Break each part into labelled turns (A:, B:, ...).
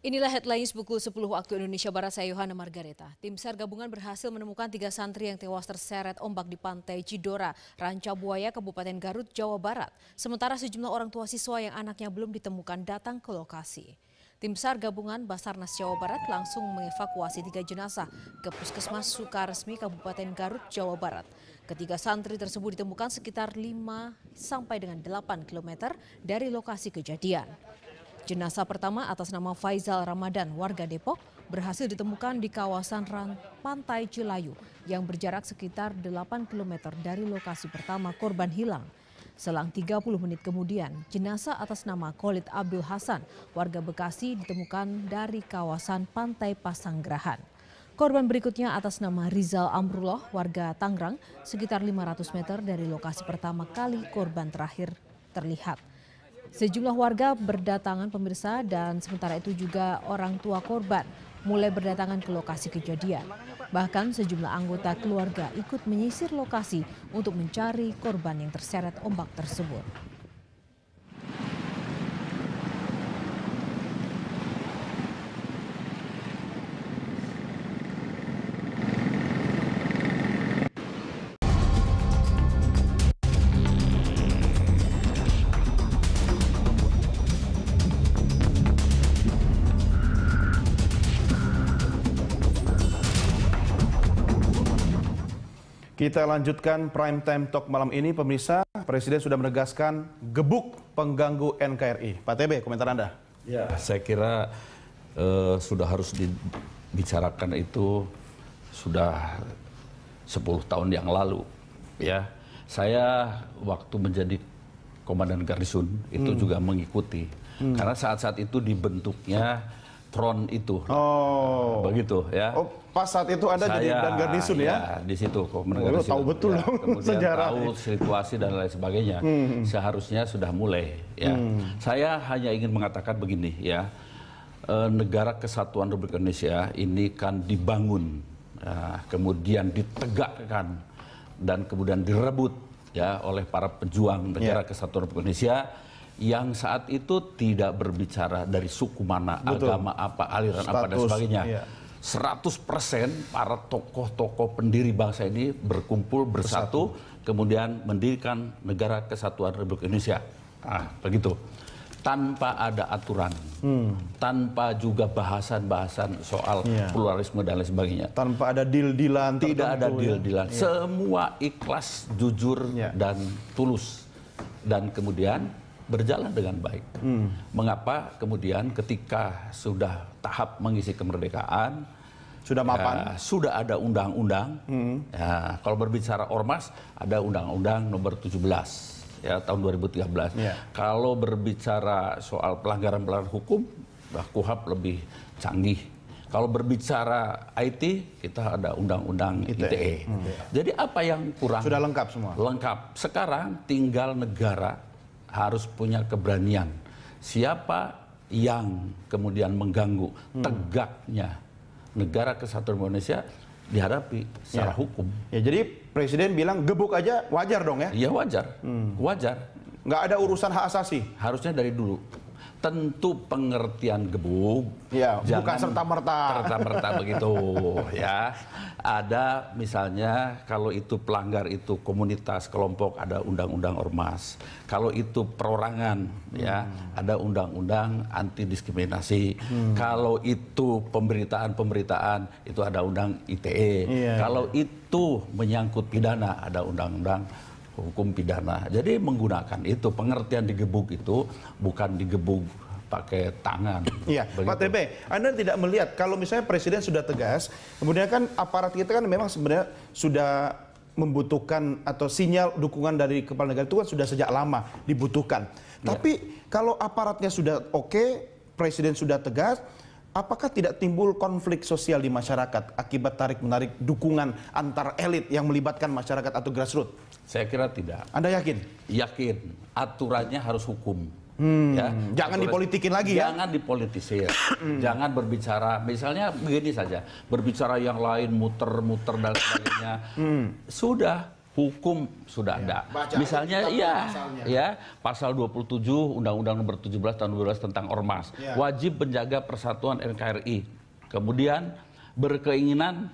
A: Inilah headlines pukul 10 waktu Indonesia Barat, saya Yohana Margareta. Tim SAR gabungan berhasil menemukan 3 santri yang tewas terseret ombak di pantai Cidora, Rancabuaya, Kabupaten Garut, Jawa Barat. Sementara sejumlah orang tua siswa yang anaknya belum ditemukan datang ke lokasi. Tim SAR gabungan Basarnas Jawa Barat langsung mengevakuasi 3 jenazah ke Puskesmas Sukaresmi Kabupaten Garut, Jawa Barat. Ketiga santri tersebut ditemukan sekitar 5 sampai dengan 8 km dari lokasi kejadian. Jenazah pertama atas nama Faizal Ramadan, warga Depok, berhasil ditemukan di kawasan Pantai Cilayu yang berjarak sekitar 8 km dari lokasi pertama korban hilang. Selang 30 menit kemudian, jenazah atas nama Khalid Abdul Hasan, warga Bekasi, ditemukan dari kawasan Pantai Pasanggerahan. Korban berikutnya atas nama Rizal Amrullah, warga Tangerang, sekitar 500 meter dari lokasi pertama kali korban terakhir terlihat. Sejumlah warga berdatangan pemirsa dan sementara itu juga orang tua korban mulai berdatangan ke lokasi kejadian. Bahkan sejumlah anggota keluarga ikut menyisir lokasi untuk mencari korban yang terseret ombak tersebut.
B: Kita lanjutkan Prime Time Talk malam ini, pemirsa. Presiden sudah menegaskan gebuk pengganggu NKRI. Pak TB, komentar Anda?
C: Ya, saya kira sudah harus dibicarakan itu sudah 10 tahun yang lalu. Ya, saya waktu menjadi komandan garnison itu juga mengikuti. Karena saat-saat itu dibentuknya front itu.
B: Oh,
C: begitu ya.
B: Oh, pas saat itu Anda jadi dan garnison ya?
C: Di situ komandan garnison.
B: Tahu betul
C: ya, kemudian
B: sejarah.
C: Tahu situasi dan lain sebagainya. Seharusnya sudah mulai ya. Saya hanya ingin mengatakan begini ya. Negara Kesatuan Republik Indonesia ini kan dibangun, ya, kemudian ditegakkan dan kemudian direbut ya oleh para pejuang negara Kesatuan Republik Indonesia yang saat itu tidak berbicara dari suku mana, agama apa, aliran apa dan sebagainya. 100% para tokoh-tokoh pendiri bangsa ini berkumpul bersatu, kemudian mendirikan negara Kesatuan Republik Indonesia. Begitu. Tanpa ada aturan, tanpa juga bahasan-bahasan soal pluralisme dan lain sebagainya.
B: Tanpa ada deal-dealan.
C: Tidak ada deal-dealan. Semua ikhlas, jujur dan tulus. Dan kemudian berjalan dengan baik. Mengapa kemudian ketika sudah tahap mengisi kemerdekaan,
B: sudah mapan,
C: sudah ada undang-undang. Ya, kalau berbicara ormas, ada undang-undang nomor 17 ya tahun 2013. Kalau berbicara soal pelanggaran-pelanggaran hukum, KUHP lebih canggih. Kalau berbicara IT, kita ada undang-undang ITE. Jadi apa yang kurang?
B: Sudah lengkap semua.
C: Lengkap. Sekarang tinggal negara harus punya keberanian. Siapa yang kemudian mengganggu tegaknya negara Kesatuan Indonesia dihadapi secara hukum.
B: Ya, jadi Presiden bilang gebuk aja wajar dong ya?
C: Iya wajar, wajar.
B: Nggak ada urusan hak asasi?
C: Harusnya dari dulu. Tentu pengertian gebuk,
B: bukan serta-merta
C: begitu ya. Ada misalnya kalau itu pelanggar itu komunitas, kelompok, ada undang-undang ormas. Kalau itu perorangan ya, ada undang-undang anti diskriminasi. Kalau itu pemberitaan itu ada undang ITE. Kalau itu menyangkut pidana, ada undang-undang hukum pidana. Jadi menggunakan itu, pengertian digebuk itu bukan digebuk pakai tangan.
B: Iya, Pak TB, Anda tidak melihat kalau misalnya Presiden sudah tegas, kemudian kan aparat kita kan memang sebenarnya sudah membutuhkan atau sinyal dukungan dari kepala negara itu kan sudah sejak lama dibutuhkan. Tapi kalau aparatnya sudah oke, Presiden sudah tegas, apakah tidak timbul konflik sosial di masyarakat akibat tarik-menarik dukungan antar elit yang melibatkan masyarakat atau grassroots?
C: Saya kira tidak.
B: Anda yakin?
C: Yakin. Aturannya harus hukum. Ya.
B: Jangan dipolitikin lagi ya?
C: Jangan dipolitisir. Jangan berbicara, misalnya begini saja, berbicara yang lain muter-muter dan sebagainya. Sudah, hukum sudah ada. Misalnya pasal 27 Undang-Undang Nomor 17 Tahun 2012 tentang Ormas, wajib menjaga persatuan NKRI. Kemudian berkeinginan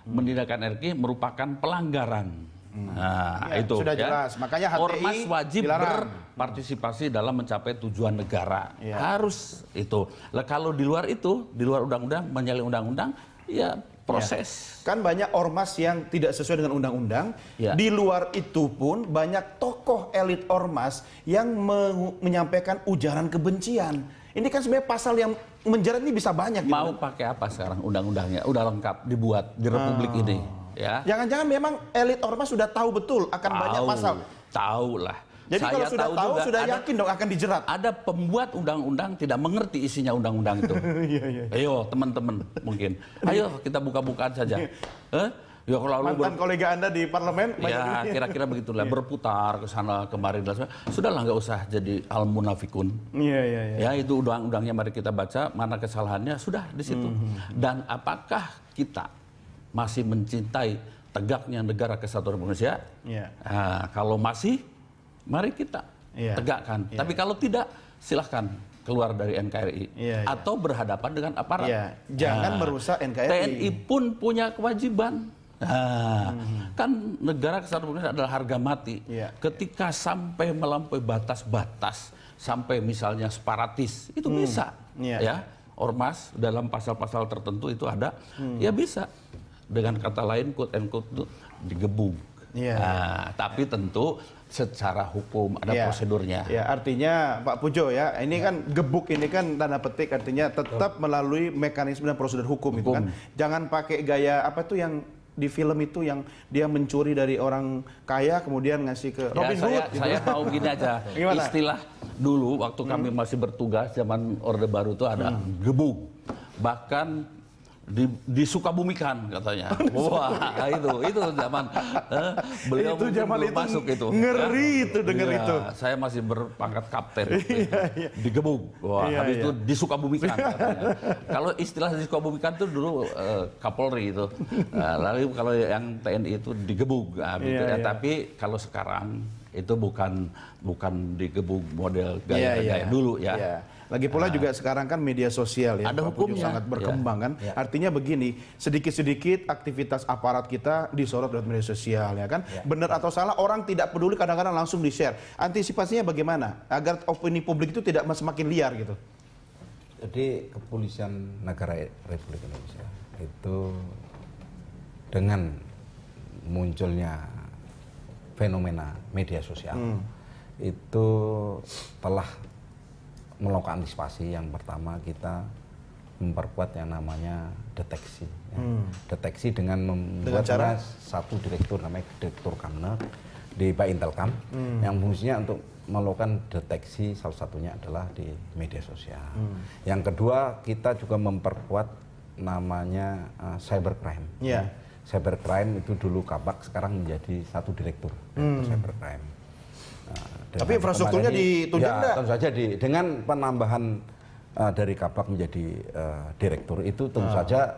C: menindakkan NKRI merupakan pelanggaran. Nah, itu
B: sudah jelas. Makanya HTI
C: Ormas wajib
B: dilarang.
C: berpartisipasi dalam mencapai tujuan negara. Harus itu. Lah kalau di luar itu, di luar undang-undang, menyalahi undang-undang, ya proses.
B: Kan banyak ormas yang tidak sesuai dengan undang-undang. Di luar itu pun banyak tokoh elit ormas yang menyampaikan ujaran kebencian. Ini kan sebenarnya pasal yang menjerat ini bisa banyak.
C: Mau pakai apa sekarang undang-undangnya? Udah lengkap dibuat di Republik ini.
B: Jangan-jangan memang elit ormas sudah tahu betul akan banyak pasal.
C: Tahu lah.
B: Jadi kalau sudah tahu, sudah yakin dong akan dijerat.
C: Ada pembuat undang-undang tidak mengerti isinya undang-undang itu. Ayo teman-teman mungkin. Ayo kita buka-bukaan saja. Ya kalau
B: mantan kolega Anda di parlemen.
C: Ya kira-kira begitulah. Berputar ke sana kemari. Sudahlah nggak usah jadi al-munafikun. Ya itu undang-undangnya mari kita baca. Mana kesalahannya sudah di situ. Dan apakah kita masih mencintai tegaknya negara kesatuan Republik Indonesia? Nah, kalau masih, mari kita tegakkan. Tapi kalau tidak, silahkan keluar dari NKRI atau berhadapan dengan aparat.
B: Jangan merusak NKRI.
C: TNI pun punya kewajiban. Kan negara kesatuan Republik Indonesia adalah harga mati. Ketika sampai melampaui batas-batas, sampai misalnya separatis, itu bisa. Ormas dalam pasal-pasal tertentu itu ada, ya bisa. Dengan kata lain, quote and quote itu digebuk. Tapi tentu secara hukum ada prosedurnya.
B: Artinya Pak Pujo ini kan gebuk ini kan tanda petik artinya tetap melalui mekanisme dan prosedur hukum. Itu kan. Jangan pakai gaya apa tuh yang di film itu yang dia mencuri dari orang kaya kemudian ngasih ke Robin Hood.
C: Saya mau gini aja. Istilah dulu waktu kami masih bertugas zaman Orde Baru itu ada gebuk. Bahkan disukabumikan katanya. Wah, itu zaman beliau
B: itu zaman
C: belum
B: itu
C: masuk itu.
B: Ngeri itu dengar itu.
C: Saya masih berpangkat kapten. Digebuk. Wah, habis itu disukabumikan katanya. Kalau istilah disukabumikan itu dulu Kapolri itu. Lalu kalau yang TNI itu digebuk. Tapi kalau sekarang itu bukan digebuk model gaya dulu ya.
B: Lagi pula juga sekarang kan media sosial ya,
C: ada hukumnya,
B: sangat berkembang kan. Artinya begini, sedikit-sedikit aktivitas aparat kita disorot lewat media sosial ya kan. Benar atau salah orang tidak peduli, kadang-kadang langsung di-share. Antisipasinya bagaimana agar opini publik itu tidak semakin liar gitu?
D: Jadi Kepolisian Negara Republik Indonesia itu dengan munculnya fenomena media sosial itu telah melakukan antisipasi. Yang pertama kita memperkuat yang namanya deteksi. Deteksi dengan membuat satu direktur namanya Direktur Kamner di Pak Intelkam yang fungsinya untuk melakukan deteksi, salah satunya adalah di media sosial. Yang kedua kita juga memperkuat namanya cybercrime. Cybercrime itu dulu Kabak, sekarang menjadi satu direktur cybercrime.
B: Tapi infrastrukturnya ditunjuk enggak?
D: Tentu saja dengan penambahan dari Kabak menjadi direktur itu tentu saja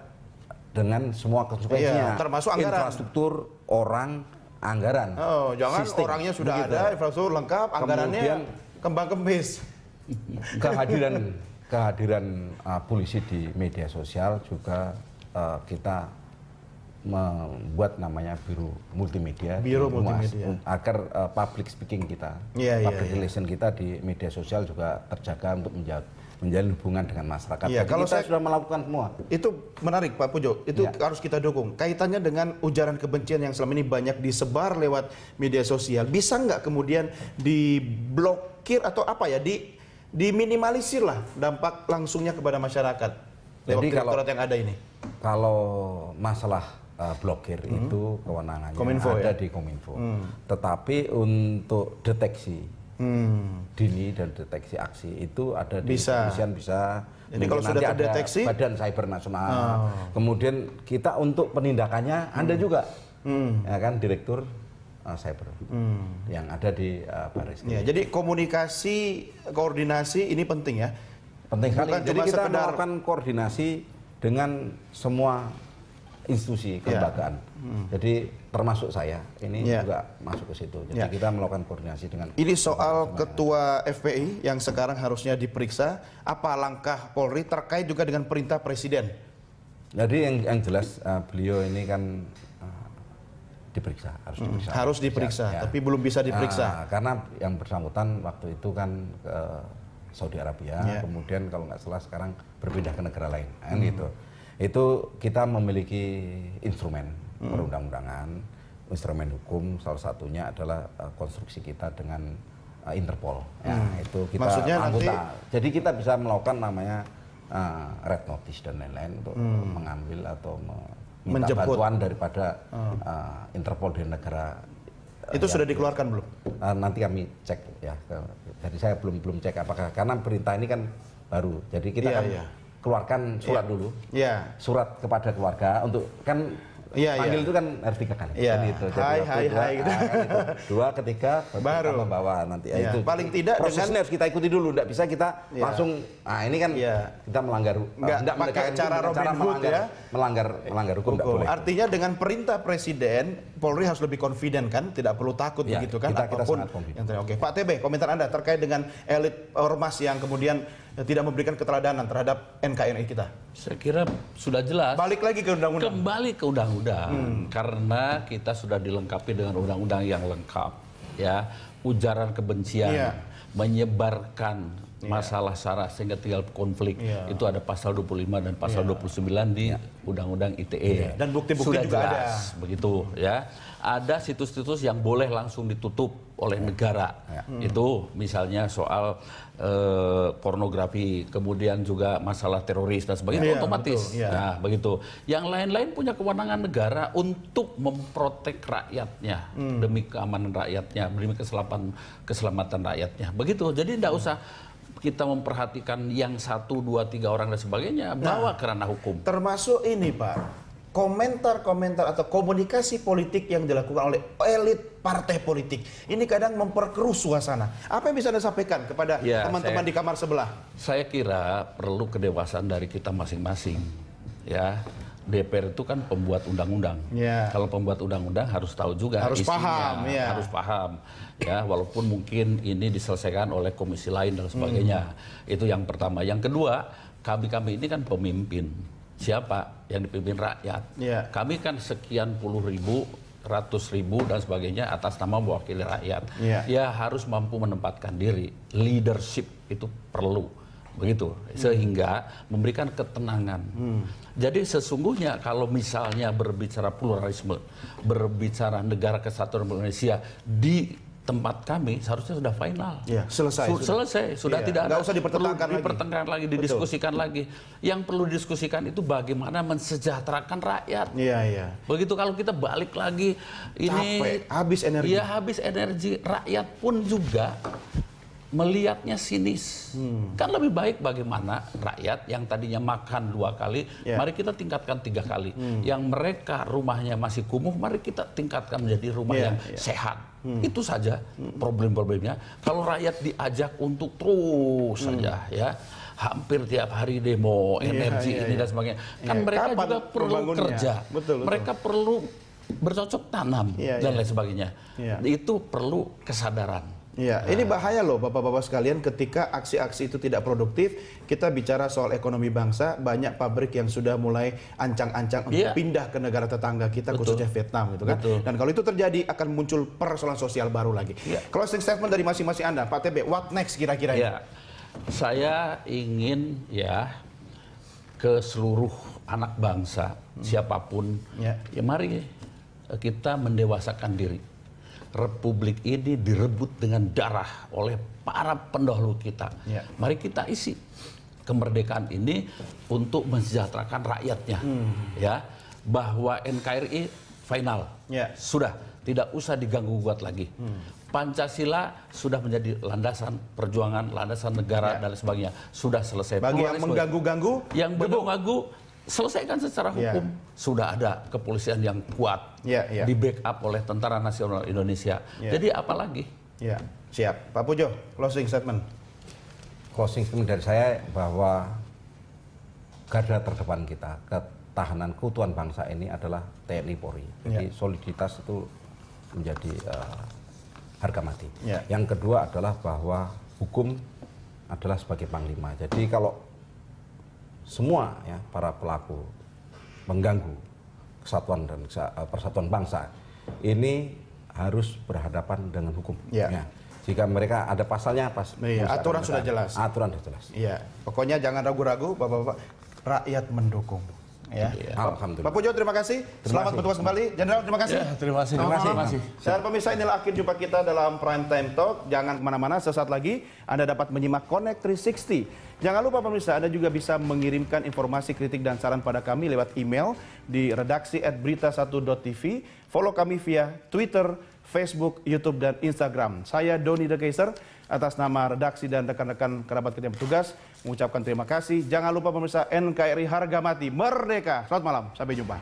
D: dengan semua konsekuensinya.
B: Termasuk anggaran.
D: Infrastruktur, orang, anggaran.
B: Jangan
D: sistem,
B: orangnya sudah ada, infrastruktur lengkap, anggarannya kembang kempis.
D: Kehadiran polisi di media sosial juga kita membuat namanya biro multimedia, agar public speaking kita, public relation kita di media sosial juga terjaga untuk menjalin hubungan dengan masyarakat.
B: Kalau
D: kita sudah melakukan semua.
B: Itu menarik Pak Pujo, itu harus kita dukung. Kaitannya dengan ujaran kebencian yang selama ini banyak disebar lewat media sosial, bisa nggak kemudian diblokir atau apa ya, diminimalisir lah dampak langsungnya kepada masyarakat lewat direktorat yang ada ini?
D: Kalau masalah blokir itu kewenangannya ada di Kominfo. Tetapi untuk deteksi dini dan deteksi aksi itu ada di kepolisian bisa.
B: Jadi kalau sudah terdeteksi
D: Badan Cyber Nasional. Kemudian kita untuk penindakannya Anda juga, ya kan, Direktur Cyber yang ada di Baris.
B: Jadi komunikasi, koordinasi ini penting ya.
D: Penting sekali. Jadi kita melakukan koordinasi dengan semua institusi kelembagaan. Jadi termasuk saya ini juga masuk ke situ. Jadi kita melakukan koordinasi dengan.
B: Ini soal Ketua FPI yang sekarang harusnya diperiksa. Apa langkah Polri terkait juga dengan perintah Presiden?
D: Jadi yang jelas beliau ini kan diperiksa, harus diperiksa.
B: Ya. Tapi belum bisa diperiksa.
D: Karena yang bersangkutan waktu itu kan ke Saudi Arabia, kemudian kalau nggak salah sekarang berpindah ke negara lain, kan gitu. Itu kita memiliki instrumen perundang-undangan, instrumen hukum, salah satunya adalah konstruksi kita dengan Interpol. Ya, itu kita
B: maksudnya
D: anggota.
B: nanti...
D: Jadi kita bisa melakukan namanya red notice dan lain-lain untuk mengambil atau minta bantuan daripada Interpol di negara.
B: Itu sudah dikeluarkan belum?
D: Nanti kami cek ya. Jadi saya belum cek apakah, karena perintah ini kan baru. Jadi kita keluarkan surat dulu. Surat kepada keluarga untuk kan panggil itu kan harus 3 kali. Kan gitu. Jadi
B: hai gitu.
D: Dua, ketiga baru membawa nanti. Itu
B: paling tidak
D: prosesnya harus kita ikuti dulu. Tidak bisa kita langsung. Nah ini kan kita melanggar.
B: Nggak pakai cara Robin Hood ya.
D: Melanggar hukum.
B: Artinya dengan perintah Presiden, Polri harus lebih confident kan, tidak perlu takut begitu kan.
D: Kita
B: apapun
D: sangat confident.
B: Oke, Pak TB, komentar Anda terkait dengan elit ormas yang kemudian tidak memberikan keteladanan terhadap NKRI kita.
C: Saya kira sudah jelas.
B: Balik lagi ke undang-undang.
C: Kembali ke undang-undang, karena kita sudah dilengkapi dengan undang-undang yang lengkap, ya, ujaran kebencian, menyebarkan masalah sara sehingga tinggal konflik, itu ada pasal 25 dan pasal 29 di Undang-Undang ITE.
B: Dan bukti-bukti juga
C: jelas, ada. Begitu, ya. Ada situs-situs yang boleh langsung ditutup oleh negara. Itu misalnya soal pornografi, kemudian juga masalah teroris dan sebagainya, otomatis. Nah, begitu. Yang lain-lain punya kewenangan negara untuk memprotek rakyatnya demi keamanan rakyatnya, demi keselamatan rakyatnya. Begitu. Jadi tidak usah kita memperhatikan yang 1, 2, 3 orang dan sebagainya, bawa ke ranah hukum.
B: Termasuk ini, Pak. Komentar-komentar atau komunikasi politik yang dilakukan oleh elit partai politik ini kadang memperkeruh suasana. Apa yang bisa Anda sampaikan kepada teman-teman di kamar sebelah?
C: Saya kira perlu kedewasaan dari kita masing-masing. Ya, DPR itu kan pembuat undang-undang. Kalau pembuat undang-undang harus tahu juga
B: harus
C: isinya,
B: paham,
C: harus paham. Ya, walaupun mungkin ini diselesaikan oleh komisi lain dan sebagainya. Itu yang pertama. Yang kedua, kami ini kan pemimpin. Siapa yang dipimpin rakyat? Kami kan sekian puluh ribu, ratus ribu dan sebagainya atas nama mewakili rakyat. Ya harus mampu menempatkan diri. Leadership itu perlu, begitu. Sehingga memberikan ketenangan. Jadi sesungguhnya kalau misalnya berbicara pluralisme, berbicara negara kesatuan Indonesia di tempat kami seharusnya sudah final.
B: Selesai.
C: Sudah tidak ada.
B: Nggak usah
C: dipertengkarkan lagi, didiskusikan lagi. Yang perlu didiskusikan itu bagaimana mensejahterakan rakyat. Begitu kalau kita balik lagi ini
B: capek, habis energi.
C: Ya habis energi. Rakyat pun juga melihatnya sinis. Kan lebih baik bagaimana rakyat yang tadinya makan 2 kali, mari kita tingkatkan 3 kali. Yang mereka rumahnya masih kumuh, mari kita tingkatkan menjadi rumah yang sehat. Itu saja problem-problemnya. Kalau rakyat diajak untuk terus saja, ya, hampir tiap hari demo, energi ini dan sebagainya, kan mereka juga perlu kerja. Mereka perlu bercocok tanam dan lain sebagainya. Itu perlu kesadaran.
B: Ini bahaya loh Bapak-Bapak sekalian ketika aksi-aksi itu tidak produktif. Kita bicara soal ekonomi bangsa, banyak pabrik yang sudah mulai ancang-ancang untuk pindah ke negara tetangga kita, khususnya Vietnam gitu kan. Dan kalau itu terjadi akan muncul persoalan sosial baru lagi. Closing statement dari masing-masing Anda, Pak TB, what next kira-kira?
C: Saya ingin ke seluruh anak bangsa, siapapun, ya mari kita mendewasakan diri. Republik ini direbut dengan darah oleh para pendahulu kita. Mari kita isi kemerdekaan ini untuk mensejahterakan rakyatnya. Ya, bahwa NKRI final. Sudah tidak usah diganggu-gugat lagi. Pancasila sudah menjadi landasan perjuangan, landasan negara dan sebagainya. Sudah selesai.
B: Bagi yang mengganggu-ganggu,
C: yang mengganggu selesaikan secara hukum. Sudah ada kepolisian yang kuat, di backup oleh Tentara Nasional Indonesia. Jadi apalagi?
B: Siap. Pak Pujo, closing statement.
D: Closing statement dari saya bahwa garda terdepan kita, pertahanan keutuhan bangsa ini adalah TNI Polri. Jadi soliditas itu menjadi harga mati. Yang kedua adalah bahwa hukum adalah sebagai panglima. Jadi kalau semua ya para pelaku mengganggu kesatuan dan persatuan bangsa ini harus berhadapan dengan hukum. Ya. Jika mereka ada pasalnya,
B: aturan sudah jelas.
D: Aturan sudah jelas.
B: Iya, pokoknya jangan ragu-ragu, Bapak-bapak, rakyat mendukung. Ya.
D: Alhamdulillah.
B: Pak Pujo, terima kasih. Selamat bertugas kembali. Jenderal, terima kasih.
C: Terima kasih.
B: Dan pemirsa, inilah akhir jumpa kita dalam Prime Time Talk. Jangan kemana-mana, sesaat lagi Anda dapat menyimak Connect 360. Jangan lupa pemirsa, Anda juga bisa mengirimkan informasi, kritik, dan saran pada kami lewat email di redaksi@berita1.tv. Follow kami via Twitter, Facebook, YouTube, dan Instagram. Saya Doni The Kaiser, atas nama redaksi dan rekan-rekan kerabat kita yang bertugas, mengucapkan terima kasih. Jangan lupa pemirsa, NKRI harga mati, merdeka. Selamat malam, sampai jumpa.